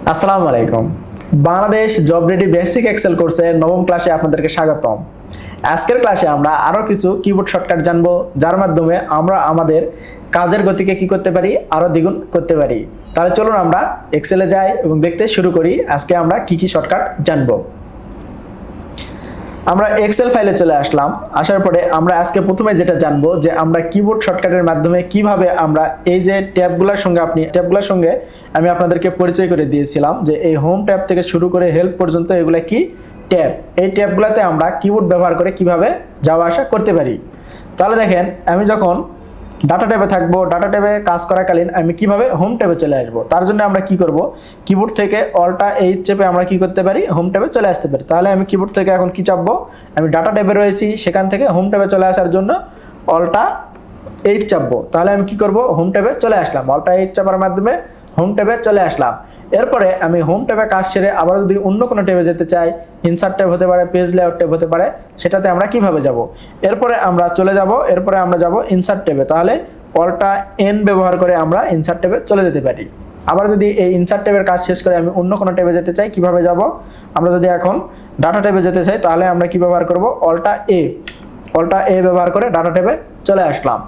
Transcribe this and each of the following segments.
আসসালামু আলাইকুম। Bangladesh job ready basic Excel কোর্সের নবম ক্লাসে আপনাদেরকে স্বাগতম। আজকের ক্লাসে আমরা আরো কিছু কিবোর্ড শর্টকাট জানবো, যার মাধ্যমে আমরা আমাদের কাজের গতিকে কি করতে পারি, আরো দ্বিগুণ করতে পারি। তাহলে চলুন আমরা এক্সেলে যাই এবং দেখতে শুরু করি আজকে আমরা কি কি শর্টকাট জানবো। আমরা এক্সেল ফাইলে চলে আসলাম। আসার পরে আমরা আজকে প্রথমে যেটা জানবো যে আমরা কিবোর্ড শর্টকাটের মাধ্যমে কিভাবে আমরা এই যে ট্যাবগুলোর সঙ্গে আমি আপনাদেরকে পরিচয় করে দিয়েছিলাম যে এই হোম ট্যাব থেকে শুরু করে হেল্প পর্যন্ত এগুলা কি ট্যাব। এই ট্যাবগুলোতে আমরা কিবোর্ড ব্যবহার করে কিভাবে যাওয়া আসা করতে পারি। তাহলে দেখেন, আমি যখন ডাটা ট্যাবে থাকবো, ডাটা ট্যাবে কাজ করাকালীন আমি কিভাবে হোম ট্যাবে চলে আসবো। তার জন্য আমরা কি করব, কিবোর্ড থেকে অল্টা এইচ চেপে আমরা কি করতে পারি, হোম ট্যাবে চলে আসতে পারি। তাহলে আমি কিবোর্ড থেকে এখন কি চাপবো, আমি ডাটা ট্যাবে রয়েছি, সেখান থেকে হোম ট্যাবে চলে আসার জন্য অল্টা এইচ চাপবো। তাহলে আমি কি করব, হোম ট্যাবে চলে আসলাম। অল্টা এইচ চাপার মাধ্যমে হোম ট্যাবে চলে আসলাম। এরপরে আমি হোম ট্যাবে কাজ সেরে আবার যদি অন্য কোনো ট্যাবে যেতে চাই, ইনসার্ট ট্যাব হতে পারে, পেজ লেআউট ট্যাব হতে পারে, সেটাতে আমরা কিভাবে যাব। এরপরে আমরা চলে যাব, এরপরে আমরা যাব ইনসার্ট ট্যাবে। তাহলে অল্টা এন ব্যবহার করে আমরা ইনসার্ট ট্যাবে চলে যেতে পারি। আবার যদি এই ইনসার্ট ট্যাবের কাজ শেষ করে আমি অন্য কোনো ট্যাবে যেতে চাই, কিভাবে যাব, আমরা যদি এখন ডাটা ট্যাবে যেতে চাই তাহলে আমরা কি ব্যবহার করব, অল্টা এ ব্যবহার করে ডাটা ট্যাবে চলে আসলাম।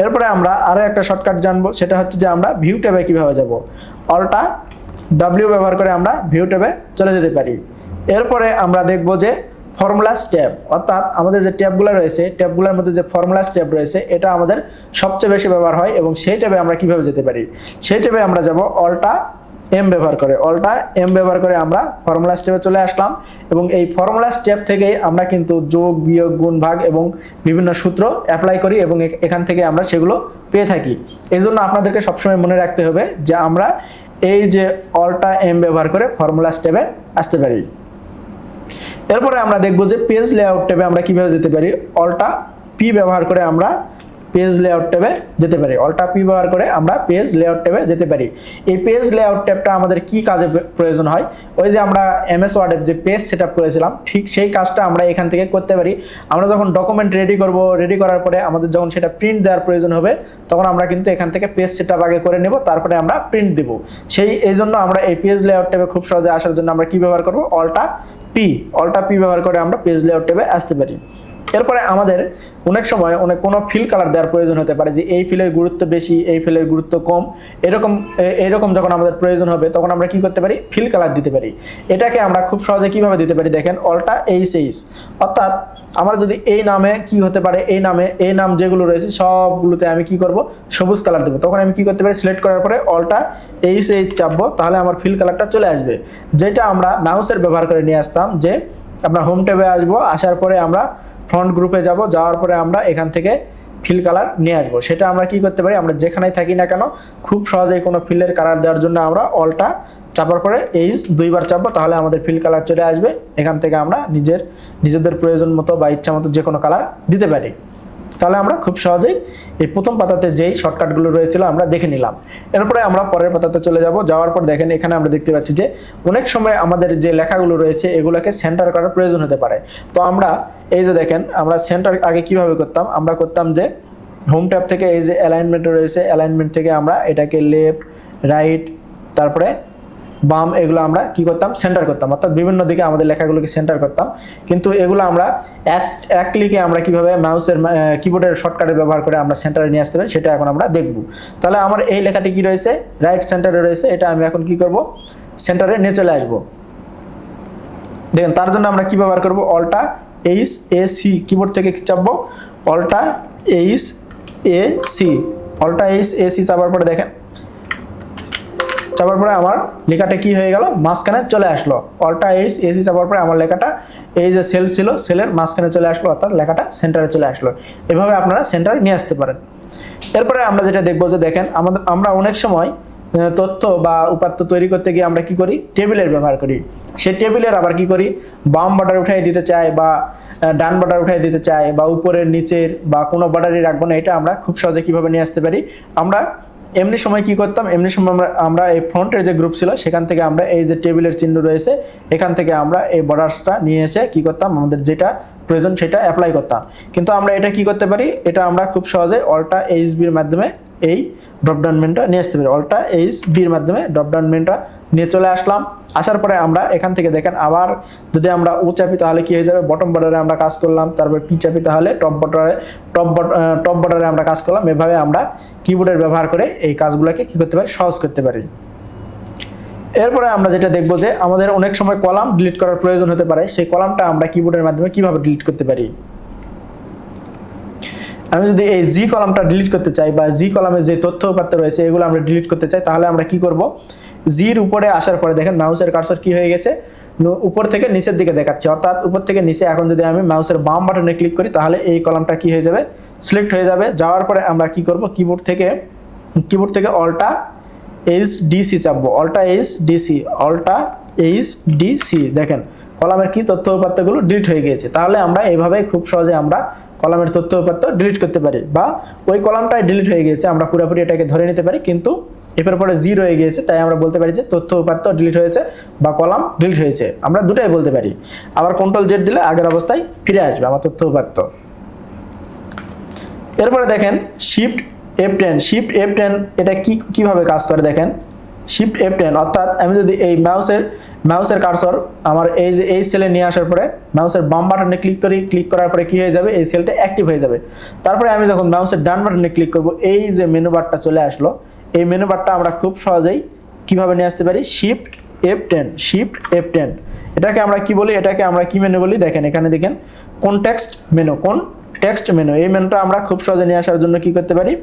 এরপরে আমরা আরও একটা শর্টকাট জানবো, সেটা হচ্ছে যে আমরা ভিউ ট্যাবে কিভাবে যাব। অল্টা ডব্লিউ ব্যবহার করে আমরা ভিউ ট্যাবে চলে যেতে পারি। এরপরে আমরা দেখব যে ফর্মুলাস ট্যাব, অর্থাৎ আমাদের যে ট্যাবগুলো রয়েছে, ট্যাবগুলোর মধ্যে যে ফর্মুলাস ট্যাব রয়েছে, এটা আমাদের সবচেয়ে বেশি ব্যবহার হয় এবং সেই ট্যাবে আমরা কিভাবে যেতে পারি। সেই ট্যাবে আমরা যাব অল্টা এম ব্যবহার করে আমরা ফর্মুলাস ট্যাবে চলে আসলাম। এবং এই ফর্মুলাস ট্যাব থেকেই আমরা কিন্তু যোগ, বিয়োগ, গুণ, ভাগ এবং বিভিন্ন সূত্র অ্যাপ্লাই করি এবং এখান থেকে আমরা সেগুলো পেয়ে থাকি। এই জন্য আপনাদেরকে সবসময় মনে রাখতে হবে যে আমরা এই যে অল্টা এম ব্যবহার করে ফর্মুলাস ট্যাবে আসতে পারি। এরপরে আমরা দেখব যে পেজ লেআউট ট্যাবে আমরা কিভাবে যেতে পারি। অল্টা পি ব্যবহার করে আমরা পেজ লেআউট ট্যাবে যেতে পারি। অল্টা পি ব্যবহার করে আমরা পেজ লেআউট ট্যাবে যেতে পারি। এই পেজ লেআউট ট্যাবটা আমাদের কি কাজে প্রয়োজন হয়, ওই যে আমরা এমএস ওয়ার্ডের যে পেজ সেটআপ করেছিলাম, ঠিক সেই কাজটা আমরা এখান থেকে করতে পারি। আমরা যখন ডকুমেন্ট রেডি করব, রেডি করার পরে আমাদের যখন সেটা প্রিন্ট দেওয়ার প্রয়োজন হবে, তখন আমরা কিন্তু এখান থেকে পেজ সেটআপ আগে করে নেব, তারপরে আমরা প্রিন্ট দেব। এই জন্য আমরা এই পেজ লেআউট ট্যাবে খুব সহজে আসার জন্য আমরা কি ব্যবহার করব, অল্টা পি ব্যবহার করে আমরা পেজ লেআউট ট্যাবে আসতে পারি। এরপরে আমাদের অনেক সময় কোনো ফিল কালার দেওয়ার প্রয়োজন হতে পারে, যে এই ফিলের গুরুত্ব বেশি, এই ফিলের গুরুত্ব কম, এরকম যখন আমাদের প্রয়োজন হবে তখন আমরা কি করতে পারি, ফিল কালার দিতে পারি। এটাকে আমরা খুব সহজে কিভাবে দিতে পারি, দেখেন অল্টা এইচ, অর্থাৎ আমার যদি এই নামে কি হতে পারে, এই নাম যেগুলো রয়েছে সবগুলোতে আমি কি করব, সবুজ কালার দেবো। তখন আমি কি করতে পারি, সিলেক্ট করার পরে অল্টা এইচ চাপবো, তাহলে আমার ফিল কালারটা চলে আসবে, যেটা আমরা মাউসের ব্যবহার করে নিয়ে আসতাম। যে আমরা হোম ট্যাবে আসবো, আসার পরে আমরা ফ্রন্ট গ্রুপে যাব, যাওয়ার পরে আমরা এখান থেকে ফিল কালার নিয়ে আসবো। সেটা আমরা কি করতে পারি, আমরা যেখানেই থাকি না কেন খুব সহজেই কোনো ফিলের কালার দেওয়ার জন্য আমরা অল্টা চাপার পরে এইচ দুইবার চাপবো, তাহলে আমাদের ফিল কালার চলে আসবে। এখান থেকে আমরা নিজেদের প্রয়োজন মতো বা ইচ্ছা মতো যে কোনো কালার দিতে পারি। তাহলে আমরা খুব সহজেই এই প্রথম পাতাতে যেই শর্টকাটগুলো রয়েছিল আমরা দেখে নিলাম। এরপরে আমরা পরের পাতাতে চলে যাব। যাওয়ার পর দেখেন, এখানে আমরা দেখতে পাচ্ছি যে অনেক সময় আমাদের যে লেখাগুলো রয়েছে এগুলোকে সেন্টার করার প্রয়োজন হতে পারে। তো আমরা এই যে দেখেন, আমরা সেন্টার আগে কিভাবে করতাম, আমরা করতাম যে হোম ট্যাব থেকে এই যে অ্যালাইনমেন্ট রয়েছে, অ্যালাইনমেন্ট থেকে আমরা এটাকে লেফট, রাইট, তারপরে বাম, এগুলো আমরা কি করতাম, সেন্টার করতাম, অর্থাৎ বিভিন্ন দিকে আমাদের লেখাগুলোকে সেন্টার করতাম। কিন্তু এগুলো আমরা এক ক্লিকে আমরা কিভাবে মাউসের কিবোর্ডের শর্টকাটে ব্যবহার করে আমরা সেন্টারে নিয়ে আসতে পারি সেটা এখন আমরা দেখব। তাহলে আমার এই লেখাটি কি রয়েছে, রাইট সেন্টারে রয়েছে, এটা আমি এখন কি করব, সেন্টারে নিয়ে চলে আসবো। দেখেন, তার জন্য আমরা কি ব্যবহার করব, অল্টা এইচ কিবোর্ড থেকে চাপবো, অল্টা এইচ চাপার পরে দেখেন, চাপার পরে আমার লেখাটা কি হয়ে গেল, মাঝখানে চলে আসলো। অল্টা এইচ চাপার পরে আমার লেখাটা এই যে সেল ছিল, সেলের মাঝখানে চলে আসলো, অর্থাৎ লেখাটা সেন্টারে চলে আসলো। এভাবে আপনারা সেন্টারে নিয়ে আসতে পারেন। এরপরে আমরা যেটা দেখবো যে দেখেন, আমরা অনেক সময় তথ্য বা উপাত্ত তৈরি করতে গিয়ে আমরা কি করি, টেবিলের ব্যবহার করি। সেই টেবিলের আবার কি করি, বাম বর্ডার উঠাই দিতে চাই বা ডান বর্ডার উঠাই দিতে চাই বা উপরের নিচের বা কোনো বর্ডারই রাখবো না, এটা আমরা খুব সহজে কিভাবে নিয়ে আসতে পারি। আমরা এমনি সময় কি করতাম, এমনি সময় আমরা এই ফ্রন্টের যে গ্রুপ ছিল সেখান থেকে আমরা এই যে টেবিলের চিহ্ন রয়েছে এখান থেকে আমরা এই বর্ডার্সটা নিয়ে এসে কি করতাম, আমাদের যেটা প্রয়োজন সেটা অ্যাপ্লাই করতাম। কিন্তু আমরা এটা কি করতে পারি, এটা আমরা খুব সহজে অল্টা এইচবির মাধ্যমে এই ড্রপডাউন মেনুটা নিয়ে আসতে পারি। অল্টা এইচবির মাধ্যমে ড্রপডাউন মেনুটা নিয়ে চলে আসলাম। আসার পরে আমরা এখান থেকে দেখেন আবার যদি আমরা ও চাপি তাহলে কি হয়ে যাবে, বটম বর্ডারে আমরা কাজ করলাম, তারপর পি চাপি তাহলে টপ বর্ডারে আমরা কাজ করলাম। এভাবে আমরা কিবোর্ডের ব্যবহার করে এই কাজগুলোকে কি করতে পারি, সহজ করতে পারি। এরপরে আমরা যেটা দেখবো যে আমাদের অনেক সময় কলাম ডিলিট করার প্রয়োজন হতে পারে, সেই কলামটা আমরা কিবোর্ডের মাধ্যমে কিভাবে ডিলিট করতে পারি। আমি যদি এই জি কলামটা ডিলিট করতে চাই বা জি কলামে যে তথ্য উপাত্ত রয়েছে এগুলো আমরা ডিলিট করতে চাই, তাহলে আমরা কি করব, জির উপরে আসার পরে দেখেন মাউসের কার্সর কি হয়ে গেছে, উপর থেকে নিচের দিকে দেখাচ্ছে, অর্থাৎ উপর থেকে নিচে। এখন যদি আমি মাউসের বাম বাটনে ক্লিক করি তাহলে এই কলামটা কি হয়ে যাবে, সিলেক্ট হয়ে যাবে। যাওয়ার পরে আমরা কি করব, কিবোর্ড থেকে অল্টা এইচডিসি চাপবো, অল্টা এইচডিসি। দেখেন কলামের কি তথ্য উপাত্তগুলো ডিলিট হয়ে গিয়েছে। তাহলে আমরা এইভাবে খুব সহজে আমরা কলামের তথ্য উপাত্ত ডিলিট করতে পারি, বা ওই কলামটাই ডিলিট হয়ে গিয়েছে আমরা পুরোপুরি এটাকে ধরে নিতে পারি, কিন্তু এরপর পরে জি রয়ে গিয়েছে, তাই আমরা বলতে পারি যে তথ্য উপাত্ত ডিলিট হয়েছে বা কলাম ডিলিট হয়েছে, আমরা দুটাই বলতে পারি। আবার কন্ট্রোল জেড দিলে আগের অবস্থায় ফিরে আসবে আমার তথ্য উপাত্ত। এরপরে দেখেন শিফট F10 এটা কিভাবে কাজ করে দেখেন। শিফট F10 অর্থাৎ আমি যদি এই মাউসের কার্সর আমার এই সেলে নিয়ে আসার পরে মাউসের বাম বাটনে ক্লিক করার পরে কি হয়ে যাবে, এই সেলটা অ্যাক্টিভ হয়ে যাবে। তারপরে আমি যখন মাউসের ডান বাটনে ক্লিক করব, এই যে মেনু বারটা চলে আসলো, এই মেনু বারটা আমরা খুব সহজেই কিভাবে নিয়ে আসতে পারি, শিফট F10। এটাকে আমরা কি বলি, এটাকে আমরা কি মেনু বলি, দেখেন এখানে দেখেন কনটেক্সট মেনু। এই মেনুটা আমরা খুব সহজে নিয়ে আসার জন্য কি করতে পারি,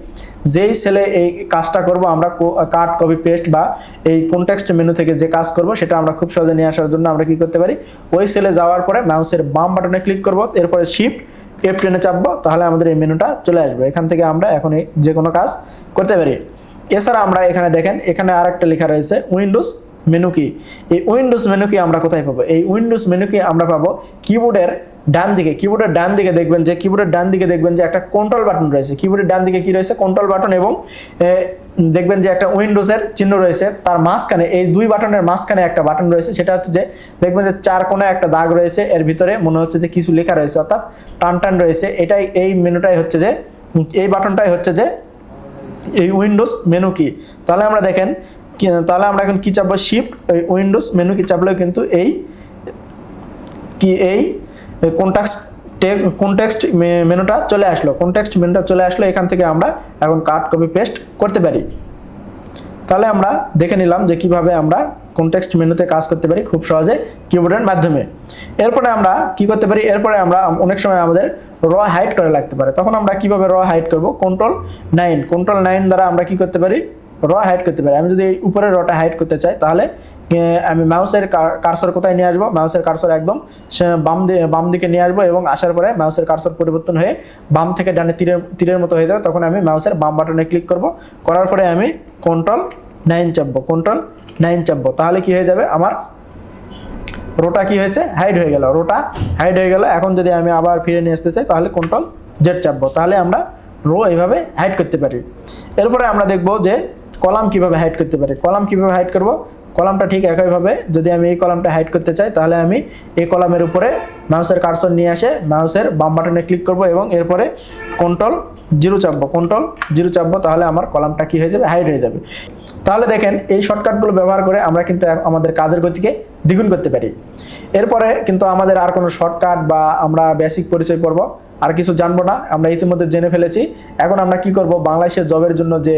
যেই সেলে এই কাজটা করব আমরা কাট কপি পেস্ট বা এই কনটেক্সট মেনু থেকে যে কাজ করব সেটা আমরা খুব সহজে নিয়ে আসার জন্য আমরা কি করতে পারি, ওই সেলে যাওয়ার পরে মাউসের বাম বাটনে ক্লিক করব, এরপরে শিফট F10 চাপবো, তাহলে আমাদের এই মেনুটা চলে আসবে। এখান থেকে আমরা এখন যে কোনো কাজ করতে পারি। এছাড়া আমরা এখানে দেখেন এখানে আরেকটা লেখা রয়েছে উইন্ডোজ মেনু কি। এই উইন্ডোজ মেনু কি আমরা কোথায় পাবো, এই উইন্ডোজ মেনু কি আমরা পাবো কিবোর্ডের ডান দিকে দেখবেন যে একটা কন্ট্রোল বাটন রয়েছে। কিবোর্ডের ডান দিকে কি রয়েছে, কন্ট্রোল বাটন, এবং দেখবেন যে একটা উইন্ডোজের চিহ্ন রয়েছে, তার মাঝখানে এই দুই বাটনের মাঝখানে একটা বাটন রয়েছে, সেটা হচ্ছে যে দেখবেন যে চার কোণে একটা দাগ রয়েছে, এর ভিতরে মনে হচ্ছে যে কিছু লেখা রয়েছে, অর্থাৎ টান রয়েছে। এই মেনুটাই হচ্ছে যে, এই বাটনটাই হচ্ছে যে এই উইন্ডোজ মেনু কি। তাহলে আমরা দেখেন তাহলে আমরা এখন কি চাপবো, শিফট উইন্ডোজ মেনু কি চাপলেও কিন্তু এই কনটেক্সট মেনুটা চলে আসলো। এখান থেকে আমরা এখন কাট কপি পেস্ট করতে পারি। তাহলে আমরা দেখে নিলাম যে কিভাবে আমরা কনটেক্সট মেনুতে কাজ করতে পারি খুব সহজে কিবোর্ডের মাধ্যমে। এরপরে আমরা কি করতে পারি, এরপরে আমরা অনেক সময় আমাদের র হাইড করা লাগতে পারে, তখন আমরা কিভাবে র হাইড করব, কন্ট্রোল 9 দ্বারা আমরা কি করতে পারি, র হাইড করতে পারি। আমি যদি এই উপরে রটা হাইড করতে চাই তাহলে আমি মাউসের কার্সর কোথায় নিয়ে আসবো, মাউসের কার্সর একদম বাম দিকে নিয়ে আসবো, এবং আসার পরে মাউসের কার্সর পরিবর্তন হয়ে বাম থেকে ডানে তীরের মতো হয়ে যাবে। তখন আমি মাউসের বাম বাটনে ক্লিক করব, করার পরে আমি কন্ট্রোল 9 চাপবো, তাহলে কি হয়ে যাবে, আমার রোটা কি হয়েছে, হাইড হয়ে গেল। এখন যদি আমি আবার ফিরে নিয়ে আসতে চাই তাহলে কন্ট্রোল জেড চাপবো, তাহলে আমরা রো এইভাবে হাইড করতে পারি। এরপরে আমরা দেখব যে কলাম কিভাবে হাইড করতে পারি। কলামটা ঠিক একইভাবে, যদি আমি এই কলামটা হাইড করতে চাই তাহলে আমি এই কলামের উপরে মাউসের কার্সর নিয়ে আসে মাউসের বাম বাটনে ক্লিক করব, এবং এরপরে কন্ট্রোল 0 চাপবো, তাহলে আমার কলামটা কি হয়ে যাবে, হাইড হয়ে যাবে। তাহলে দেখেন এই শর্টকাটগুলো ব্যবহার করে আমরা কিন্তু আমাদের কাজের গতিকে দ্বিগুণ করতে পারি। এরপরে কিন্তু আমাদের আর কোনো শর্টকাট বা আমরা বেসিক পরিচয় পর্ব আর কিছু জানবো না, আমরা ইতিমধ্যে জেনে ফেলেছি। এখন আমরা কি করব, বাংলাদেশের জবের জন্য যে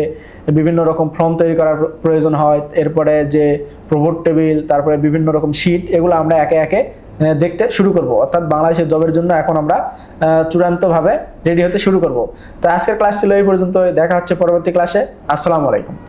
বিভিন্ন রকম ফর্ম তৈরি করার প্রয়োজন হয়, এরপরে যে প্রভোট টেবিল, তারপরে বিভিন্ন রকম শিট, এগুলো আমরা একে একে দেখতে শুরু করব। অর্থাৎ বাংলাদেশের জবের জন্য এখন আমরা চূড়ান্তভাবে রেডি হতে শুরু করব। তো আজকের ক্লাস ছিল এই পর্যন্ত, দেখা হচ্ছে পরবর্তী ক্লাসে। আসসালামু আলাইকুম।